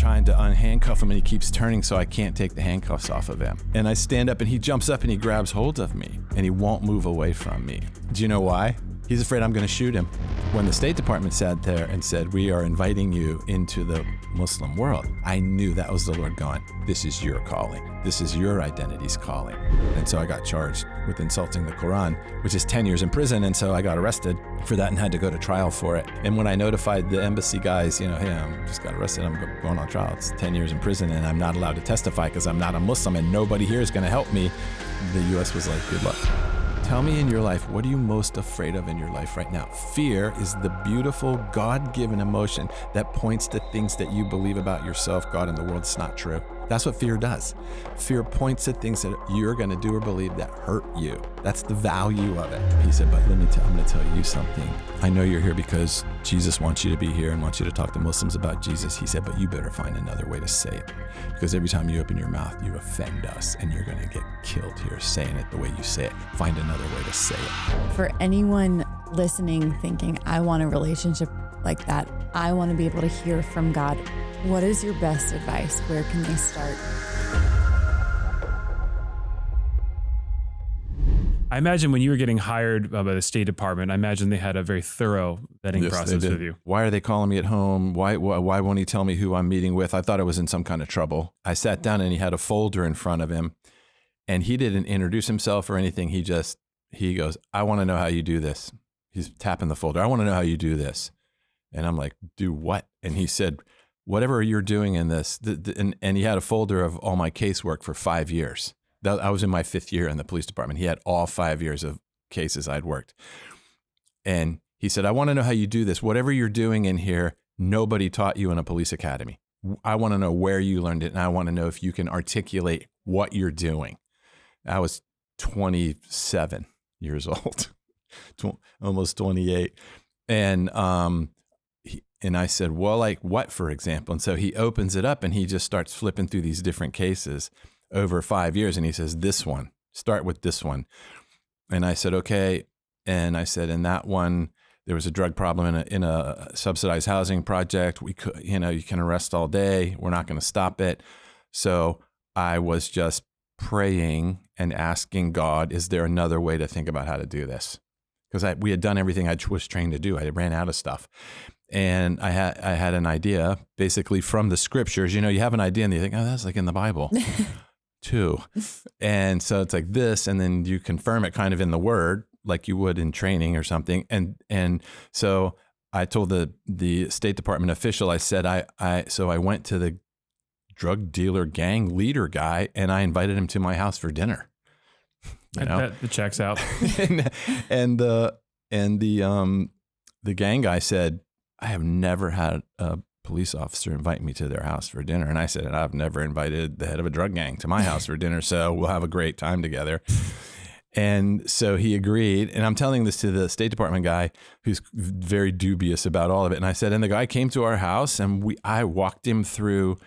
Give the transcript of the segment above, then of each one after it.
trying to unhandcuff him, and he keeps turning so I can't take the handcuffs off of him. And I stand up and he jumps up and he grabs hold of me and he won't move away from me. Do you know why? He's afraid I'm going to shoot him. When the State Department sat there and said, we are inviting you into the Muslim world, I knew that was the Lord going, this is your calling. This is your identity's calling. And so I got charged with insulting the Quran, which is 10 years in prison. And so I got arrested for that and had to go to trial for it. And when I notified the embassy guys, hey, I just got arrested, I'm going on trial. It's 10 years in prison and I'm not allowed to testify because I'm not a Muslim and nobody here is going to help me. The U.S. was like, good luck. Tell me in your life, what are you most afraid of in your life right now? Fear is the beautiful God-given emotion that points to things that you believe about yourself, God, and the world. It's not true. That's what fear does. Fear points to things that you're going to do or believe that hurt you. That's the value of it. He said, but I'm going to tell you something. I know you're here because Jesus wants you to be here and wants you to talk to Muslims about Jesus. He said, but you better find another way to say it. Because every time you open your mouth, you offend us and you're going to get killed here saying it the way you say it. Find another way to say it. For anyone listening, thinking, I want a relationship like that, I want to be able to hear from God, what is your best advice? Where can they start? I imagine when you were getting hired by the State Department, I imagine they had a very thorough vetting process with you. Why are they calling me at home? Why won't he tell me who I'm meeting with? I thought I was in some kind of trouble. I sat down and he had a folder in front of him and he didn't introduce himself or anything. He goes, I want to know how you do this. He's tapping the folder. I want to know how you do this. And I'm like, do what? And he said, whatever you're doing in this, and he had a folder of all my casework for 5 years. I was in my 5th year in the police department. He had all 5 years of cases I'd worked. And he said, I want to know how you do this. Whatever you're doing in here, nobody taught you in a police academy. I want to know where you learned it, and I want to know if you can articulate what you're doing. I was 27 years old, almost 28. And I said, well, like what, for example? And so he opens it up and he just starts flipping through these different cases over 5 years. And he says, this one, start with this one. And I said, okay. And I said, in that one, there was a drug problem in a subsidized housing project. We could, you can arrest all day. We're not going to stop it. So I was just praying and asking God, is there another way to think about how to do this? Because we had done everything I was trained to do. I ran out of stuff. And I had an idea basically from the scriptures. You have an idea and you think, oh, that's like in the Bible too. And so it's like this, and then you confirm it kind of in the word like you would in training or something. And so I told the State Department official, I said, so I went to the drug dealer gang leader guy and I invited him to my house for dinner. That checks out. and the gang guy said, I have never had a police officer invite me to their house for dinner. And I said, I've never invited the head of a drug gang to my house for dinner, so we'll have a great time together. And so he agreed. And I'm telling this to the State Department guy who's very dubious about all of it. And I said, and the guy came to our house and I walked him through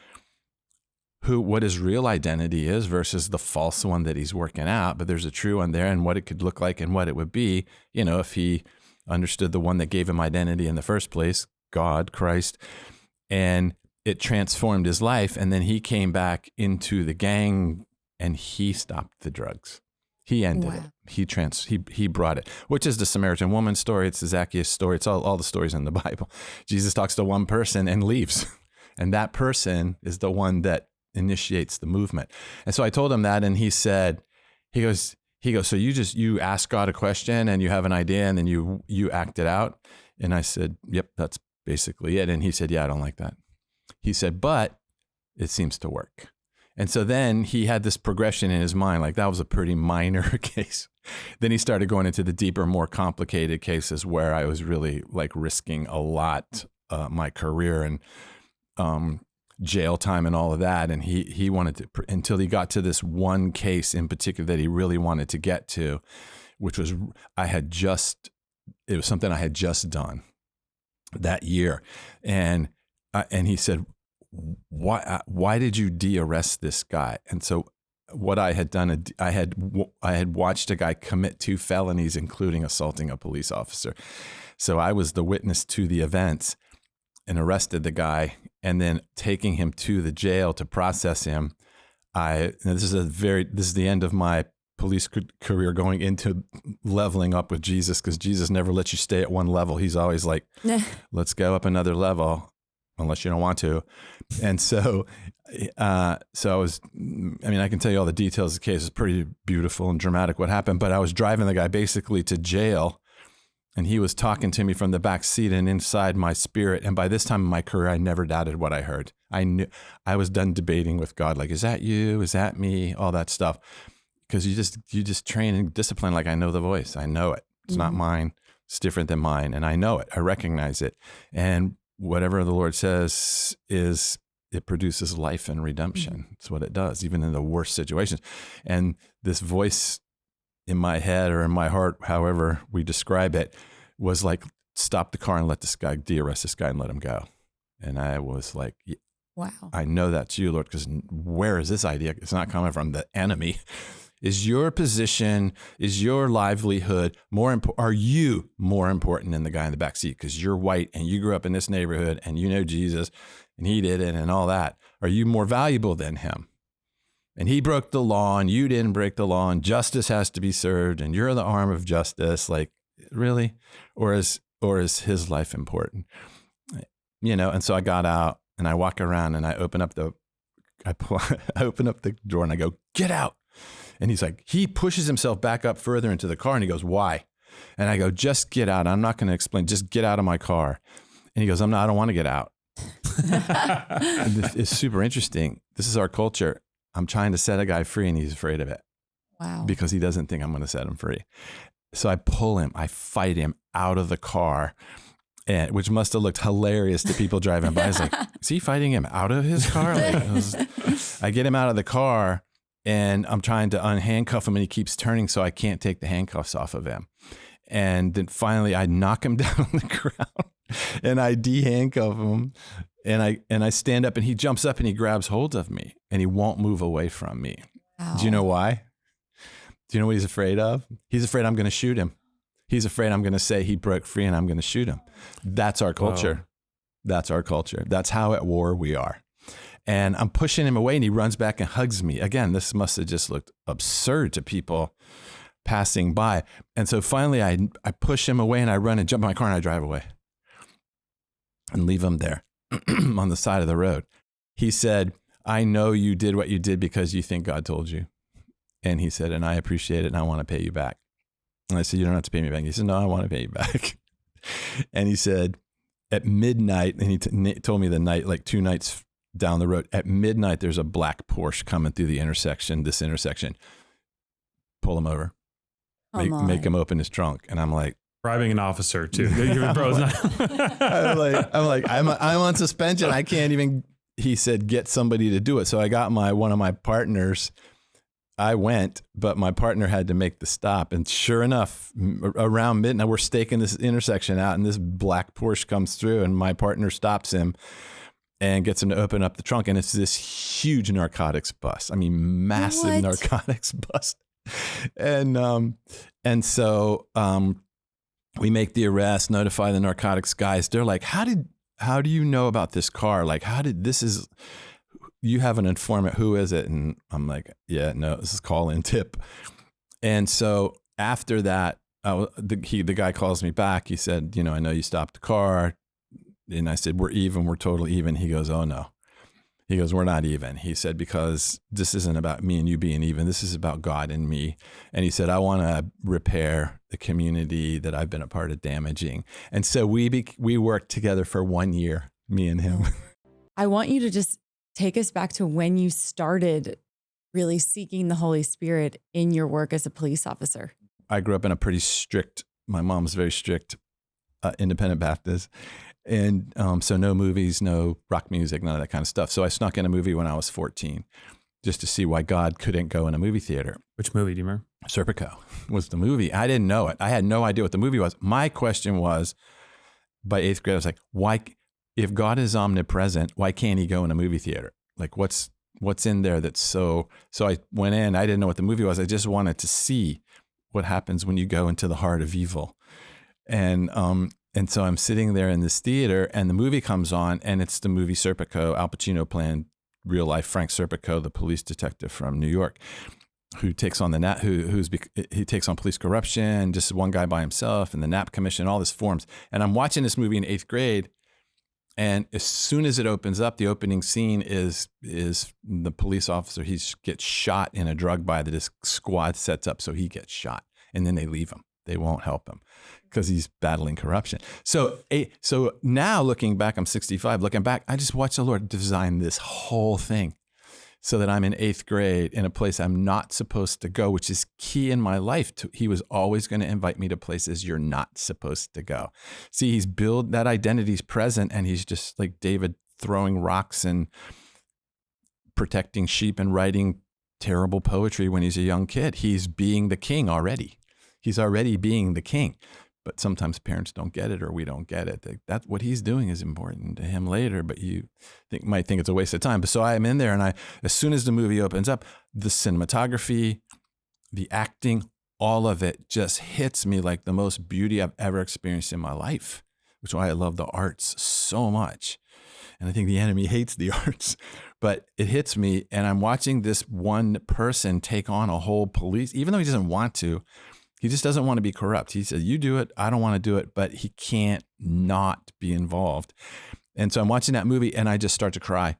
what his real identity is versus the false one that he's working out. But there's a true one there and what it could look like and what it would be, if he understood the one that gave him identity in the first place, God, Christ, and it transformed his life. And then he came back into the gang and he stopped the drugs. He ended it. He brought it, which is the Samaritan woman story. It's the Zacchaeus story. It's all the stories in the Bible. Jesus talks to one person and leaves. And that person is the one that initiates the movement. And so I told him that, and he goes, so you ask God a question and you have an idea and then you act it out. And I said, yep, that's basically it. And he said, yeah, I don't like that. He said, but it seems to work. And so then he had this progression in his mind, like that was a pretty minor case. Then he started going into the deeper, more complicated cases where I was really like risking a lot, my career and jail time and all of that. And he wanted to, until he got to this one case in particular that he really wanted to get to, which was, it was something I had just done that year. And he said, why did you de-arrest this guy? And so what I had done, I had watched a guy commit 2 felonies, including assaulting a police officer. So I was the witness to the events and arrested the guy and then taking him to the jail to process him. This is the end of my police career, going into leveling up with Jesus, because Jesus never lets you stay at one level. He's always like, let's go up another level, unless you don't want to. And so I can tell you all the details of the case. It's pretty beautiful and dramatic what happened, but I was driving the guy basically to jail, and he was talking to me from the back seat and inside my spirit. And by this time in my career, I never doubted what I heard. I knew I was done debating with God. Like, is that you? Is that me? All that stuff. Because you just train and discipline. Like, I know the voice. I know it. It's not mine. It's different than mine. And I know it. I recognize it. And whatever the Lord says it produces life and redemption. It's what it does, even in the worst situations. And this voice in my head or in my heart, however we describe it, was like, stop the car and let this guy, de-arrest this guy and let him go. And I was like, wow, I know that's you, Lord, because where is this idea? It's not coming from the enemy. Is your position, is your livelihood more important? Are you more important than the guy in the back seat because you're white and you grew up in this neighborhood and you know Jesus and he did it and all that? Are you more valuable than him? And he broke the law and you didn't break the law, and justice has to be served and you're the arm of justice. Like, really? Or is his life important? And so I got out and I walk around and I open up the door and I go, get out. And he's like, he pushes himself back up further into the car and he goes, why? And I go, just get out. I'm not going to explain. Just get out of my car. And he goes, I don't want to get out. It's super interesting. This is our culture. I'm trying to set a guy free and he's afraid of it. Wow. Because he doesn't think I'm going to set him free. So I pull him, I fight him out of the car, which must have looked hilarious to people driving by. I was like, is he fighting him out of his car? I get him out of the car and I'm trying to unhandcuff him and he keeps turning so I can't take the handcuffs off of him. And then finally I knock him down on the ground and I de-handcuff him and I stand up and he jumps up and he grabs hold of me and he won't move away from me. Wow. Do you know why? Do you know what he's afraid of? He's afraid I'm going to shoot him. He's afraid I'm going to say he broke free and I'm going to shoot him. That's our culture. Wow. That's our culture. That's how at war we are. And I'm pushing him away and he runs back and hugs me. Again, this must have just looked absurd to people passing by. And so finally I push him away and I run and jump in my car and I drive away and leave him there on the side of the road. He said, I know you did what you did because you think God told you. And he said, and I appreciate it and I want to pay you back. And I said, you don't have to pay me back. He said, no, I want to pay you back. And he said, at midnight, and he told me the night, like 2 nights down the road, at midnight, there's a black Porsche coming through this intersection. Pull him over. Make him open his trunk. And I'm like, bribing an officer too. I'm on suspension. I can't even, he said, get somebody to do it. So I got one of my partners. I went, but my partner had to make the stop. And sure enough, around midnight, we're staking this intersection out and this black Porsche comes through and my partner stops him and gets him to open up the trunk. And it's this huge narcotics bust. I mean, massive narcotics bust. And so we make the arrest, notify the narcotics guys. They're like, how do you know about this car? Like, you have an informant, who is it? And I'm like, yeah, no, this is call-in tip. And so after that, the guy calls me back. He said, I know you stopped the car. And I said, we're totally even. He goes, oh no. He goes, we're not even. He said, because this isn't about me and you being even. This is about God and me. And he said, I want to repair the community that I've been a part of damaging. And so we worked together for 1 year, me and him. I want you to just take us back to when you started really seeking the Holy Spirit in your work as a police officer. I grew up in a pretty strict, my mom's very strict, independent Baptist. And so no movies, no rock music, none of that kind of stuff. So I snuck in a movie when I was 14 just to see why God couldn't go in a movie theater. Which movie do you remember? Serpico was the movie. I didn't know it. I had no idea what the movie was. My question was, by 8th grade, I was like, why, if God is omnipresent, why can't he go in a movie theater? Like what's in there that's so I went in, I didn't know what the movie was. I just wanted to see what happens when you go into the heart of evil. And And so I'm sitting there in this theater, and the movie comes on, and it's the movie Serpico. Al Pacino playing real life Frank Serpico, the police detective from New York, who takes on he takes on police corruption, just one guy by himself, and the Knapp Commission, all this forms. And I'm watching this movie in 8th grade, and as soon as it opens up, the opening scene is the police officer. He gets shot in a drug buy that his squad sets up, so he gets shot, and then they leave him. They won't help him because he's battling corruption. So now looking back, I'm 65. Looking back, I just watched the Lord design this whole thing so that I'm in 8th grade in a place I'm not supposed to go, which is key in my life. He was always going to invite me to places you're not supposed to go. See, he's built that identity's present, and he's just like David throwing rocks and protecting sheep and writing terrible poetry when he's a young kid. He's being the king already. He's already being the king. But sometimes parents don't get it, or we don't get it. That's what he's doing is important to him later, but you might think it's a waste of time. But so I'm in there, and as soon as the movie opens up, the cinematography, the acting, all of it just hits me like the most beauty I've ever experienced in my life, which is why I love the arts so much. And I think the enemy hates the arts, but it hits me, and I'm watching this one person take on a whole police, even though he doesn't want to. He just doesn't want to be corrupt. He says, you do it. I don't want to do it, but he can't not be involved. And so I'm watching that movie, and I just start to cry.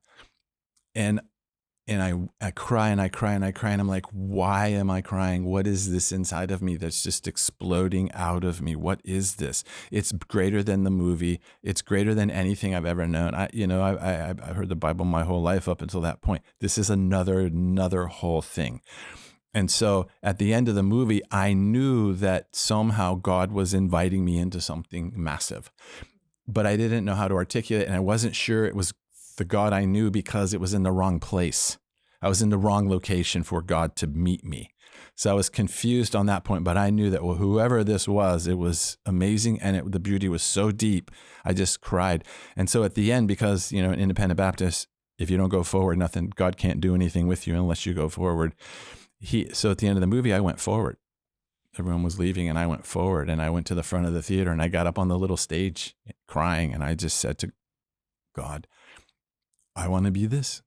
And I cry and I cry and I cry. And I'm like, why am I crying? What is this inside of me that's just exploding out of me? What is this? It's greater than the movie. It's greater than anything I've ever known. I heard the Bible my whole life up until that point. This is another whole thing. And so at the end of the movie, I knew that somehow God was inviting me into something massive, but I didn't know how to articulate it. And I wasn't sure it was the God I knew because it was in the wrong place. I was in the wrong location for God to meet me. So I was confused on that point, but I knew that whoever this was, it was amazing. And the beauty was so deep. I just cried. And so at the end, because, an independent Baptist, if you don't go forward, God can't do anything with you unless you go forward. So at the end of the movie, I went forward. Everyone was leaving, and I went forward, and I went to the front of the theater, and I got up on the little stage crying, and I just said to God, I want to be this.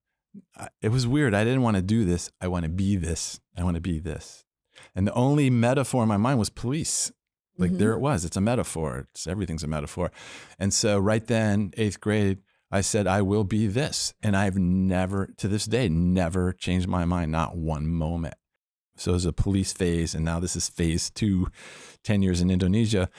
It was weird. I didn't want to do this. I want to be this. I want to be this. And the only metaphor in my mind was police. Like there it was. It's a metaphor. Everything's a metaphor. And so right then, 8th grade, I said, I will be this. And I've never, to this day, never changed my mind, not one moment. So it was a police phase, and now this is phase 2, 10 years in Indonesia.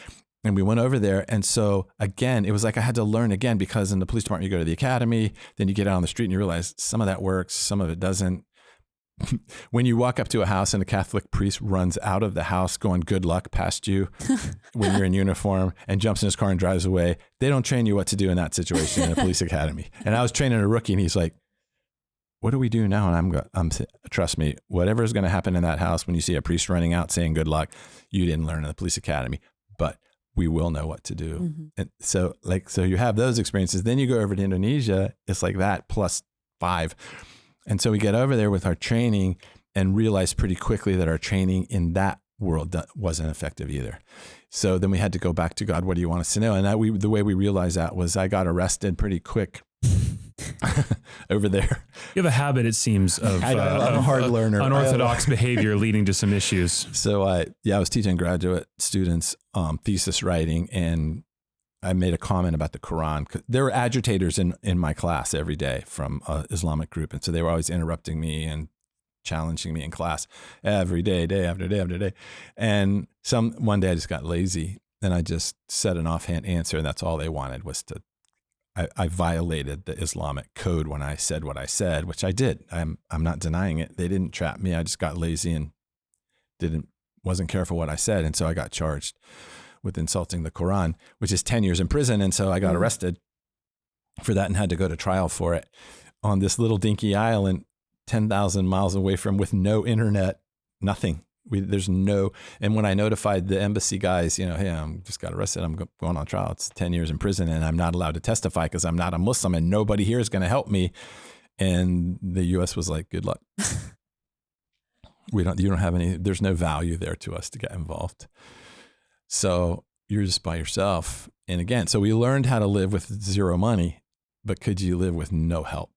And we went over there. And so again, it was like I had to learn again, because in the police department, you go to the academy, then you get out on the street and you realize some of that works, some of it doesn't. When you walk up to a house and a Catholic priest runs out of the house going good luck past you when you're in uniform and jumps in his car and drives away, they don't train you what to do in that situation in a police academy. And I was training a rookie, and he's like, what do we do now? And I'm trust me, whatever is going to happen in that house when you see a priest running out saying good luck, you didn't learn in the police academy, but we will know what to do. Mm-hmm. And so you have those experiences. Then you go over to Indonesia, it's like that plus 5. And so we get over there with our training and realize pretty quickly that our training in that world wasn't effective either. So then we had to go back to God. What do you want us to know? And the way we realized that was I got arrested pretty quick over there. You have a habit, it seems, of I'm a hard learner. Unorthodox behavior leading to some issues. So I was teaching graduate students thesis writing, and I made a comment about the Quran. There were agitators in my class every day from an Islamic group. And so they were always interrupting me and challenging me in class every day, day after day after day. And one day I just got lazy, and I just said an offhand answer, and that's all they wanted was to, I violated the Islamic code when I said what I said, which I did. I'm not denying it. They didn't trap me. I just got lazy and wasn't careful what I said. And so I got charged with insulting the Quran, which is 10 years in prison. And so I got arrested for that and had to go to trial for it on this little dinky island, 10,000 miles away from, with no internet, nothing. And when I notified the embassy guys, hey, I'm just got arrested. I'm going on trial. It's 10 years in prison, and I'm not allowed to testify because I'm not a Muslim, and nobody here is going to help me. And the U.S. was like, good luck. You don't have any, there's no value there to us to get involved. So you're just by yourself. And again, so we learned how to live with zero money, but could you live with no help?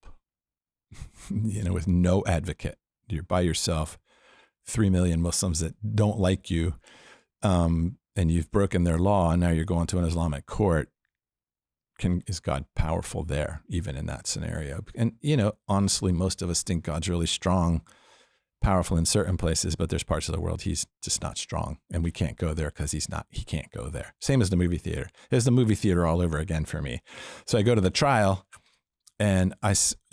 With no advocate? You're by yourself. 3 million Muslims that don't like you, and you've broken their law, and now you're going to an Islamic court. Is God powerful there, even in that scenario? And, honestly, most of us think God's really strong, powerful in certain places, but there's parts of the world he's just not strong, and we can't go there because he can't go there. Same as the movie theater. There's the movie theater all over again for me. So I go to the trial, and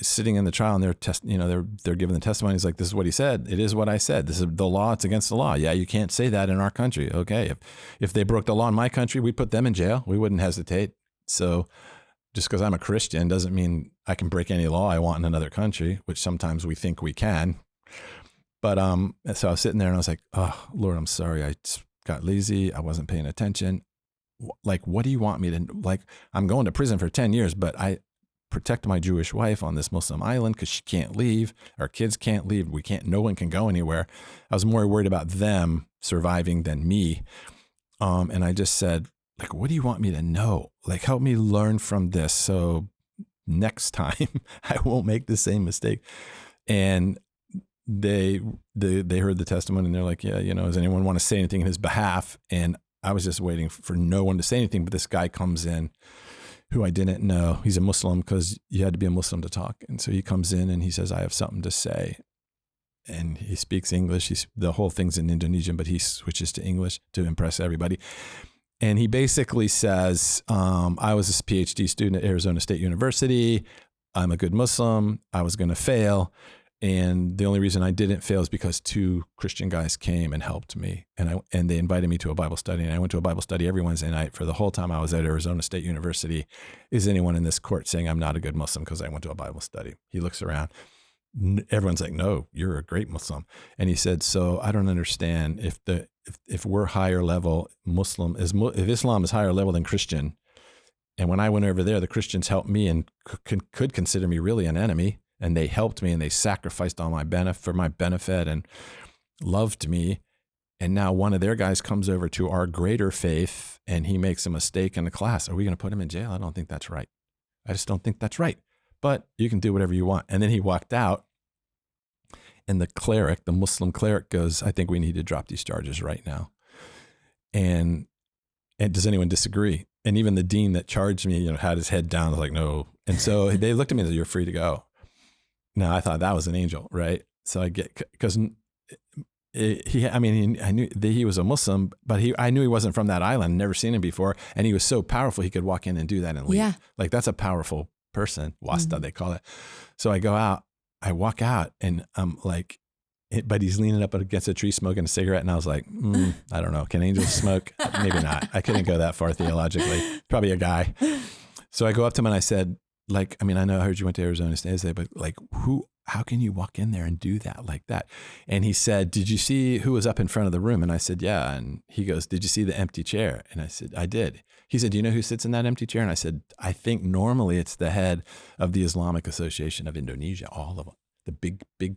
sitting in the trial, and they're giving the testimony. He's like, this is what he said. It is what I said. This is the law. It's against the law. Yeah, you can't say that in our country. Okay, if they broke the law in my country, we'd put them in jail. We wouldn't hesitate. So just because I'm a Christian doesn't mean I can break any law I want in another country, which sometimes we think we can. But so I was sitting there and I was like, oh, Lord, I'm sorry. I just got lazy. I wasn't paying attention. Like, what do you want me to, like, I'm going to prison for 10 years, but I protect my Jewish wife on this Muslim island because she can't leave. Our kids can't leave. No one can go anywhere. I was more worried about them surviving than me. And I just said, like, what do you want me to know? Like, help me learn from this so next time I won't make the same mistake. And they heard the testimony and they're like, yeah, does anyone want to say anything in his behalf? And I was just waiting for no one to say anything. But this guy comes in who I didn't know. He's a Muslim because you had to be a Muslim to talk. And so he comes in and he says, I have something to say. And he speaks English. The whole thing's in Indonesian, but he switches to English to impress everybody. And he basically says, I was a PhD student at Arizona State University. I'm a good Muslim. I was going to fail. And the only reason I didn't fail is because 2 Christian guys came and helped me. And they invited me to a Bible study. And I went to a Bible study every Wednesday night for the whole time I was at Arizona State University. Is anyone in this court saying I'm not a good Muslim because I went to a Bible study? He looks around. Everyone's like, no, you're a great Muslim. And he said, so I don't understand if we're higher level if Islam is higher level than Christian. And when I went over there, the Christians helped me and could consider me really an enemy. And they helped me and they sacrificed all for my benefit and loved me. And now one of their guys comes over to our greater faith and he makes a mistake in the class. Are we going to put him in jail? I don't think that's right. I just don't think that's right. But you can do whatever you want. And then he walked out. And the Muslim cleric goes, I think we need to drop these charges right now. And does anyone disagree? And even the dean that charged me, had his head down. I was like, no. And so they looked at me and said, you're free to go. Now I thought that was an angel, right? So because I knew that he was a Muslim, but I knew he wasn't from that island, never seen him before. And he was so powerful, he could walk in and do that and leave. Yeah. Like that's a powerful person, wasta, they call it. So I walk out and I'm like, but he's leaning up against a tree smoking a cigarette. And I was like, I don't know. Can angels smoke? Maybe not. I couldn't go that far theologically. Probably a guy. So I go up to him and I said, I heard you went to Arizona State, but how can you walk in there and do that like that? And he said, did you see who was up in front of the room? And I said, yeah. And he goes, did you see the empty chair? And I said, I did. He said, do you know who sits in that empty chair? And I said, I think normally it's the head of the Islamic Association of Indonesia, all of them, the big,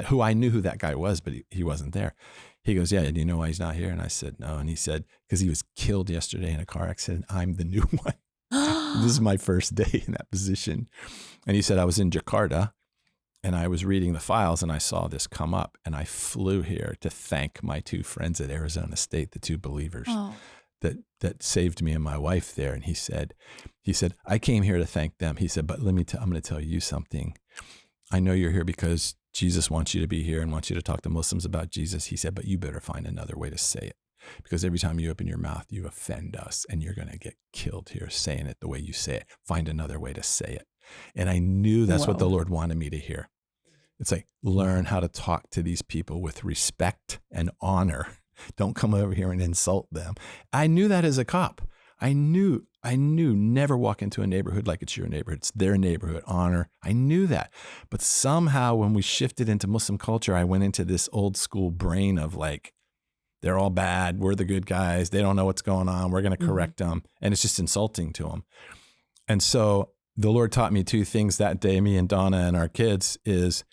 who I knew who that guy was, but he wasn't there. He goes, yeah, do you know why he's not here? And I said, no. And he said, because he was killed yesterday in a car accident. I'm the new one. This is my first day in that position. And he said, I was in Jakarta and I was reading the files and I saw this come up and I flew here to thank my 2 friends at Arizona State, the 2 believers that saved me and my wife there. And he said, I came here to thank them. He said, but I'm going to tell you something. I know you're here because Jesus wants you to be here and wants you to talk to Muslims about Jesus. He said, but you better find another way to say it. Because every time you open your mouth, you offend us and you're going to get killed here saying it the way you say it. Find another way to say it. And I knew that's what the Lord wanted me to hear. It's like, learn how to talk to these people with respect and honor. Don't come over here and insult them. I knew that as a cop. I knew never walk into a neighborhood like it's your neighborhood. It's their neighborhood, honor. I knew that. But somehow when we shifted into Muslim culture, I went into this old school brain of like, they're all bad. We're the good guys. They don't know what's going on. We're going to correct them. And it's just insulting to them. And so the Lord taught me 2 things that day, me and Donna and our kids, is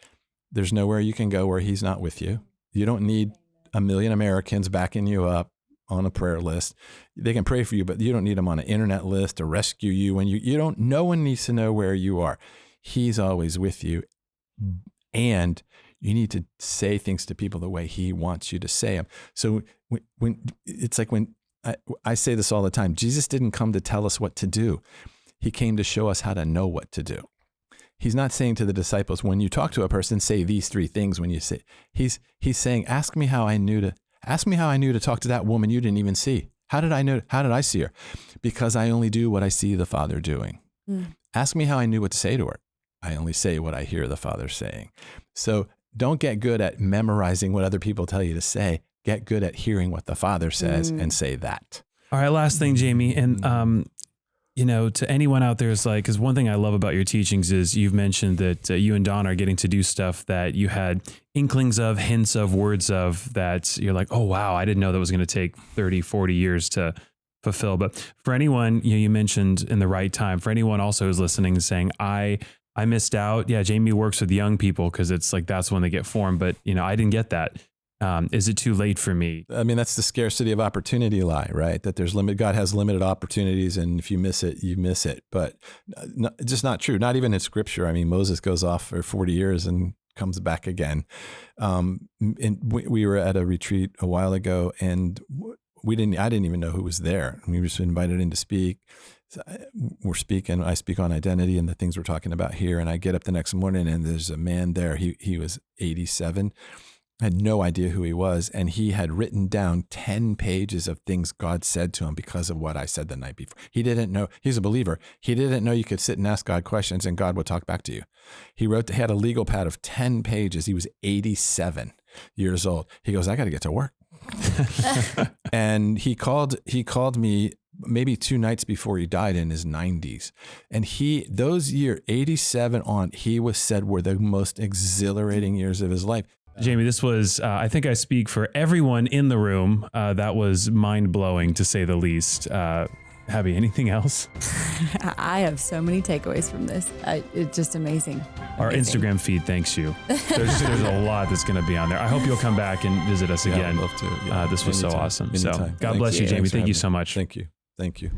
there's nowhere you can go where he's not with you. You don't need a million Americans backing you up. on a prayer list. They can pray for you, but you don't need them on an internet list to rescue you. When you don't, no one needs to know where you are. He's always with you. And you need to say things to people the way he wants you to say them. So when it's like when I say this all the time, Jesus didn't come to tell us what to do. He came to show us how to know what to do. He's not saying to the disciples, when you talk to a person, say these 3 things when you say, he's saying, ask me how I knew to talk to that woman you didn't even see. How did I see her? Because I only do what I see the Father doing. Ask me how I knew what to say to her. I only say what I hear the Father saying. So don't get good at memorizing what other people tell you to say. Get good at hearing what the Father says and say that. All right, last thing, Jamie. And, to anyone out there is like, because one thing I love about your teachings is you've mentioned that you and Don are getting to do stuff that you had inklings of, hints of, words of, that you're like, oh, wow, I didn't know that was going to take 30, 40 years to fulfill. But for anyone, you mentioned in the right time, for anyone also who's listening and saying, I missed out. Yeah, Jamie works with young people because it's like, that's when they get formed. But, I didn't get that. Is it too late for me? I mean, that's the scarcity of opportunity lie, right? That God has limited opportunities, and if you miss it, you miss it. But just not true. Not even in Scripture. I mean, Moses goes off for 40 years and comes back again. And we were at a retreat a while ago, and I didn't even know who was there. We were just invited in to speak. We're speaking. I speak on identity and the things we're talking about here. And I get up the next morning, and there's a man there. He was 87. I had no idea who he was, and he had written down 10 pages of things God said to him because of what I said the night before. He didn't know, he's a believer. He didn't know you could sit and ask God questions and God would talk back to you. He had a legal pad of 10 pages. He was 87 years old. He goes, I got to get to work. And he called me maybe 2 nights before he died in his 90s. And those years, 87 on, he was said were the most exhilarating years of his life. Jamie, this was, I think I speak for everyone in the room. That was mind-blowing, to say the least. Abby, anything else? I have so many takeaways from this. It's just amazing. Our Instagram feed thanks you. There's a lot that's going to be on there. I hope you'll come back and visit us again. I'd love to. Yeah. This was so awesome. Anytime. So God bless you, Jamie. Thank you so much. Thank you.